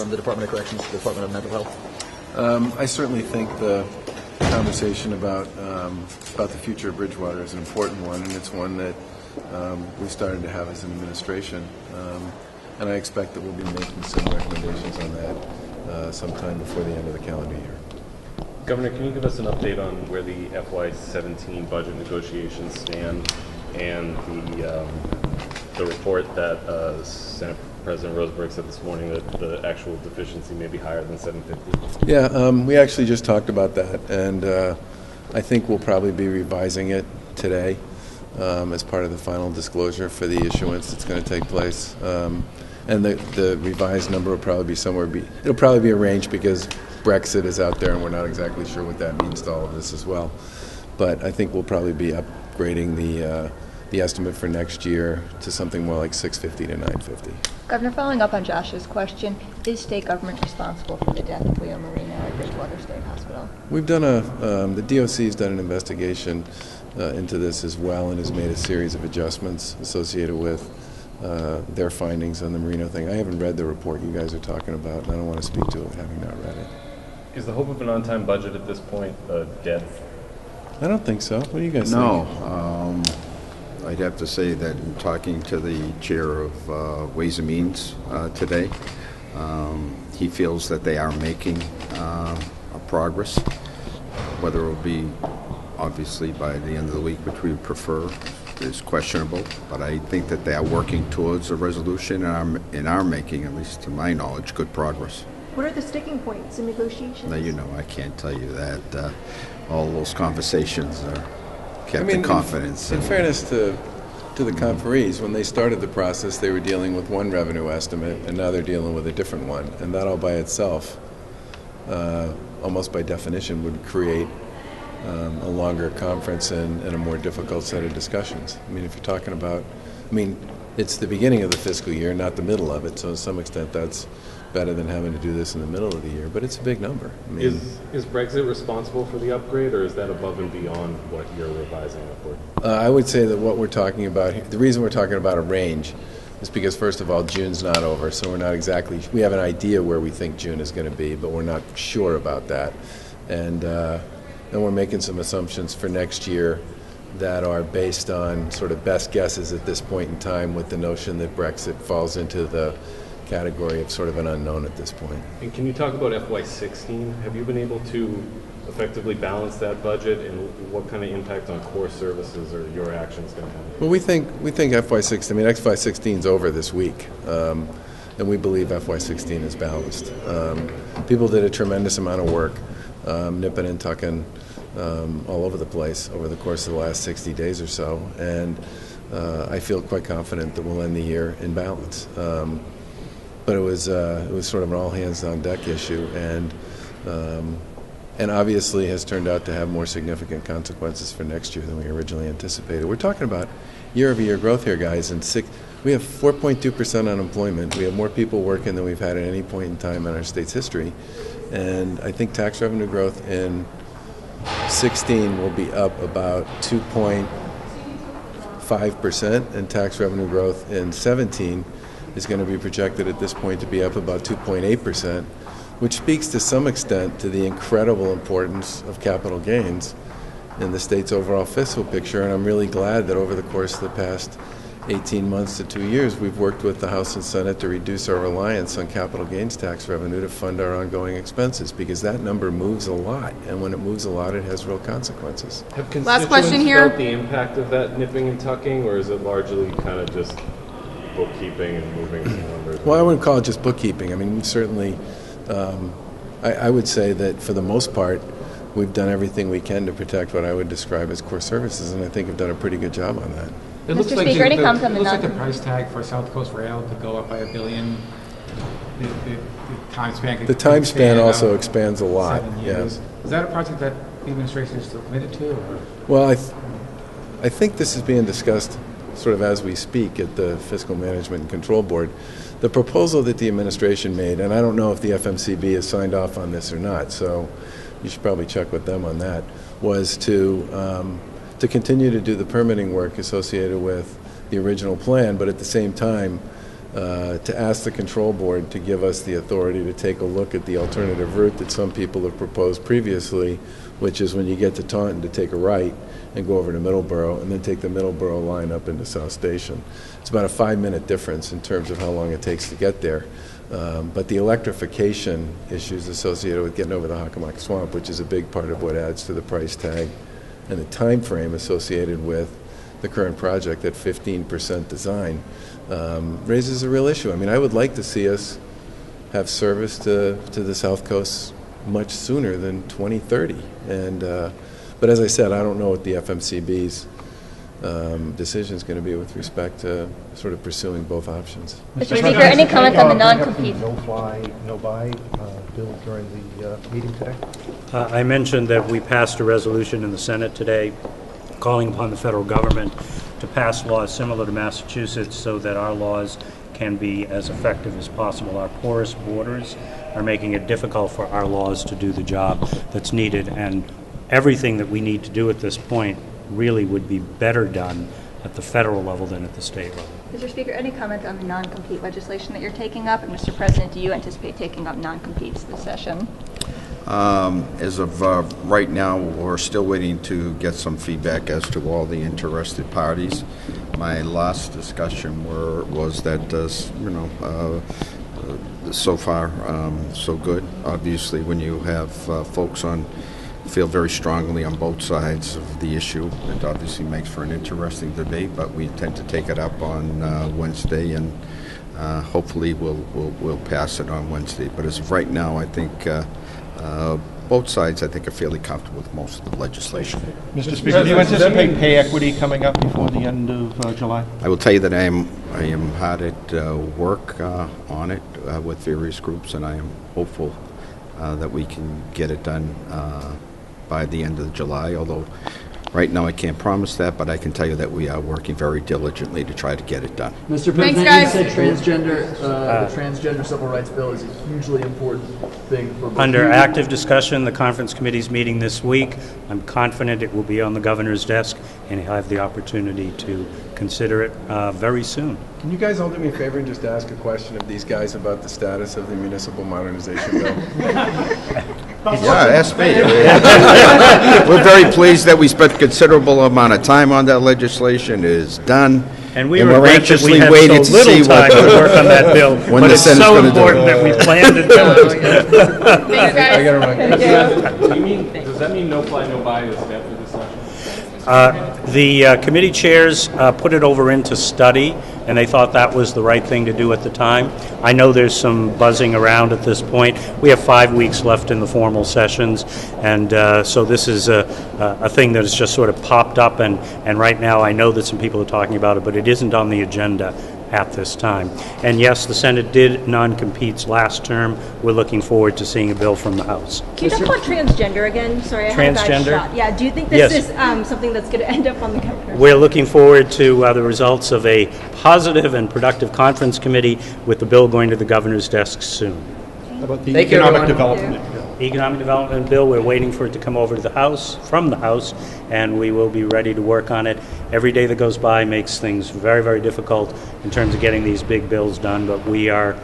from the Department of Corrections to the Department of Mental Health? I certainly think the conversation about the future of Bridgewater is an important one, and it's one that we started to have as an administration. And I expect that we'll be making some recommendations on that sometime before the end of the calendar year. Governor, can you give us an update on where the FY17 budget negotiations stand and the report that Senate President Roseberg said this morning that the actual deficiency may be higher than 750? Yeah, we actually just talked about that, and I think we'll probably be revising it today as part of the final disclosure for the issuance that's going to take place. And the revised number will probably be it'll probably be a range because Brexit is out there and we're not exactly sure what that means to all of this as well. But I think we'll probably be upgrading the estimate for next year to something more like 650 to 950. Governor, following up on Josh's question, is state government responsible for the death of Leo Marino at Bridgewater State Hospital? We've done the DOC has done an investigation into this as well and has made a series of adjustments associated with their findings on the Marino thing. I haven't read the report you guys are talking about, and I don't want to speak to it having not read it. Is the hope of an on-time budget at this point dead? I don't think so. What do you guys think? No. I'd have to say that in talking to the chair of Ways and Means today, he feels that they are making a progress. Whether it will be obviously by the end of the week, which we would prefer, is questionable. But I think that they are working towards a resolution and are making, at least to my knowledge, good progress. What are the sticking points in negotiations? Now, you know, I can't tell you that. All those conversations are kept in confidence. In fairness to the conferees, when they started the process, they were dealing with one revenue estimate, and now they're dealing with a different one. And that all by itself, almost by definition, would create a longer conference and a more difficult set of discussions. I mean, if you're talking about, it's the beginning of the fiscal year, not the middle of it, so to some extent that's better than having to do this in the middle of the year, but it's a big number. Is Brexit responsible for the upgrade, or is that above and beyond what you're revising upward? I would say that what we're talking about here, the reason we're talking about a range is because, first of all, June's not over, so we have an idea where we think June is going to be, but we're not sure about that. And then we're making some assumptions for next year that are based on sort of best guesses at this point in time, with the notion that Brexit falls into the category of sort of an unknown at this point. And can you talk about FY16? Have you been able to effectively balance that budget, and what kind of impact on core services are your actions going to have? Well, we think FY16 is over this week, and we believe FY16 is balanced. People did a tremendous amount of work, nipping and tucking all over the place over the course of the last 60 days or so, and I feel quite confident that we'll end the year in balance. But it was sort of an all-hands-on-deck issue, and obviously has turned out to have more significant consequences for next year than we originally anticipated. We're talking about year-over-year growth here, guys, and we have 4.2% unemployment. We have more people working than we've had at any point in time in our state's history, and I think tax revenue growth in 16 will be up about 2.5%, and tax revenue growth in 17 is going to be projected at this point to be up about 2.8%, which speaks to some extent to the incredible importance of capital gains in the state's overall fiscal picture. And I'm really glad that over the course of the past 18 months to 2 years, we've worked with the House and Senate to reduce our reliance on capital gains tax revenue to fund our ongoing expenses, because that number moves a lot, and when it moves a lot, it has real consequences. Have constituents felt the impact of that nipping and tucking, or is it largely kind of just bookkeeping and moving some numbers? Well, I wouldn't call it just bookkeeping. I mean, we certainly, I would say that for the most part, we've done everything we can to protect what I would describe as core services, and I think we've done a pretty good job on that. It looks like the price tag for South Coast Rail to go up by $1 billion. The time span. The time span also expands a lot. 7 years. Yeah. Is that a project that the administration is still committed to? Or? Well, I think this is being discussed sort of as we speak at the Fiscal Management and Control Board. The proposal that the administration made, and I don't know if the FMCB has signed off on this or not, so you should probably check with them on that, was to continue to do the permitting work associated with the original plan, but at the same time to ask the control board to give us the authority to take a look at the alternative route that some people have proposed previously, which is when you get to Taunton to take a right and go over to Middleborough and then take the Middleborough line up into South Station. It's about a 5-minute difference in terms of how long it takes to get there. But the electrification issues associated with getting over the Hockomock Swamp, which is a big part of what adds to the price tag, and the time frame associated with the current project at 15% design, raises a real issue. I mean, I would like to see us have service to the South Coast much sooner than 2030. But as I said, I don't know what the FMCB's decision is going to be with respect to sort of pursuing both options. Mr. Speaker, any comments on the non-compete? No-fly, no-buy bill during the meeting today? I mentioned that we passed a resolution in the Senate today calling upon the federal government to pass laws similar to Massachusetts so that our laws can be as effective as possible. Our porous borders are making it difficult for our laws to do the job that's needed, and everything that we need to do at this point really would be better done at the federal level than at the state level. Mr. Speaker, any comment on the non-compete legislation that you're taking up? And Mr. President, do you anticipate taking up non-competes this session? As of right now, we're still waiting to get some feedback as to all the interested parties. My last discussion was that, so far, so good. Obviously, when you have folks feel very strongly on both sides of the issue, it obviously makes for an interesting debate, but we intend to take it up on Wednesday, and hopefully we'll pass it on Wednesday. But as of right now, I think both sides, I think, are fairly comfortable with most of the legislation. Mr. Speaker, do you anticipate pay equity coming up before the end of July? I will tell you that I am hard at work on it with various groups, and I am hopeful that we can get it done by the end of July, although right now I can't promise that, but I can tell you that we are working very diligently to try to get it done. Mr. President, you said the transgender civil rights bill is a hugely important thing for both Under you. active discussion, the conference committee's meeting this week. I'm confident it will be on the governor's desk, and he'll have the opportunity to consider it very soon. Can you guys all do me a favor and just ask a question of these guys about the status of the municipal modernization bill? Yeah, ask me. We're very pleased that we spent a considerable amount of time on that legislation. It is done. And we we're regret that we anxiously had waiting so to see little time what to work on that bill, when but the it's Senate's so gonna do important it. that we planned to do it. Thanks, guys. I gotta run. Does that mean no fly, no buy is after this session? The committee chairs put it over into study, and they thought that was the right thing to do at the time. I know there's some buzzing around at this point. We have 5 weeks left in the formal sessions, and so this is a thing that has just sort of popped up, and right now I know that some people are talking about it, but it isn't on the agenda at this time. And yes, the Senate did non-competes last term. We're looking forward to seeing a bill from the House. Can you talk about transgender again? Sorry, I had a bad Transgender? shot. Yeah, do you think this Yes. is something that's going to end up on the governor's? We're looking forward to the results of a positive and productive conference committee with the bill going to the governor's desk soon. How about the Thank you, economic everyone. development? Economic Development Bill, we're waiting for it to come over to the House, from the House, and we will be ready to work on it. Every day that goes by makes things very, very difficult in terms of getting these big bills done, but we are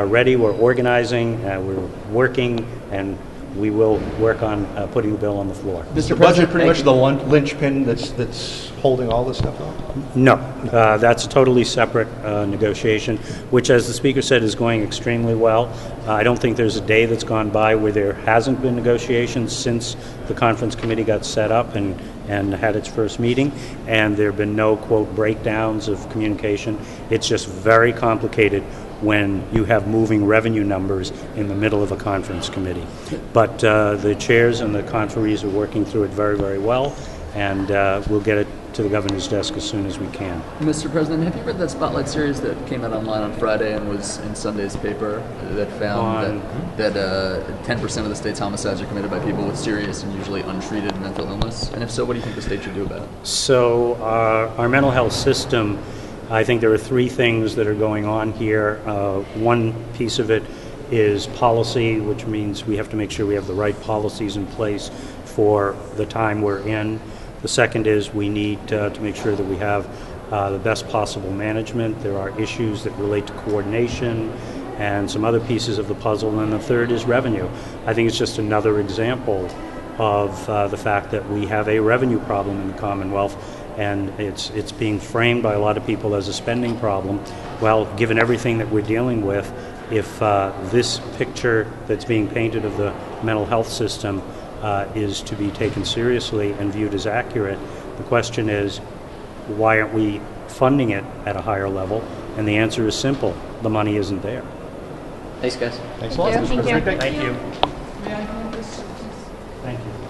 ready, we're organizing, we're working, and we will work on putting the bill on the floor. Is the budget pretty much the linchpin that's holding all this stuff up? No, that's a totally separate negotiation, which, as the Speaker said, is going extremely well. I don't think there's a day that's gone by where there hasn't been negotiations since the conference committee got set up and had its first meeting, and there have been no, quote, breakdowns of communication. It's just very complicated when you have moving revenue numbers in the middle of a conference committee. But the chairs and the conferees are working through it very, very well, and we'll get it to the governor's desk as soon as we can. Mr. President, have you read that Spotlight series that came out online on Friday and was in Sunday's paper that found that 10% of the state's homicides are committed by people with serious and usually untreated mental illness? And if so, what do you think the state should do about it? So our mental health system, I think there are three things that are going on here. One piece of it is policy, which means we have to make sure we have the right policies in place for the time we're in. The second is we need to make sure that we have the best possible management. There are issues that relate to coordination and some other pieces of the puzzle, and the third is revenue. I think it's just another example of the fact that we have a revenue problem in the Commonwealth, and it's being framed by a lot of people as a spending problem. Well, given everything that we're dealing with, if this picture that's being painted of the mental health system is to be taken seriously and viewed as accurate, the question is, why aren't we funding it at a higher level? And the answer is simple: the money isn't there. Thanks, guys. Thanks a lot. Thank you. Thank you. Thank you.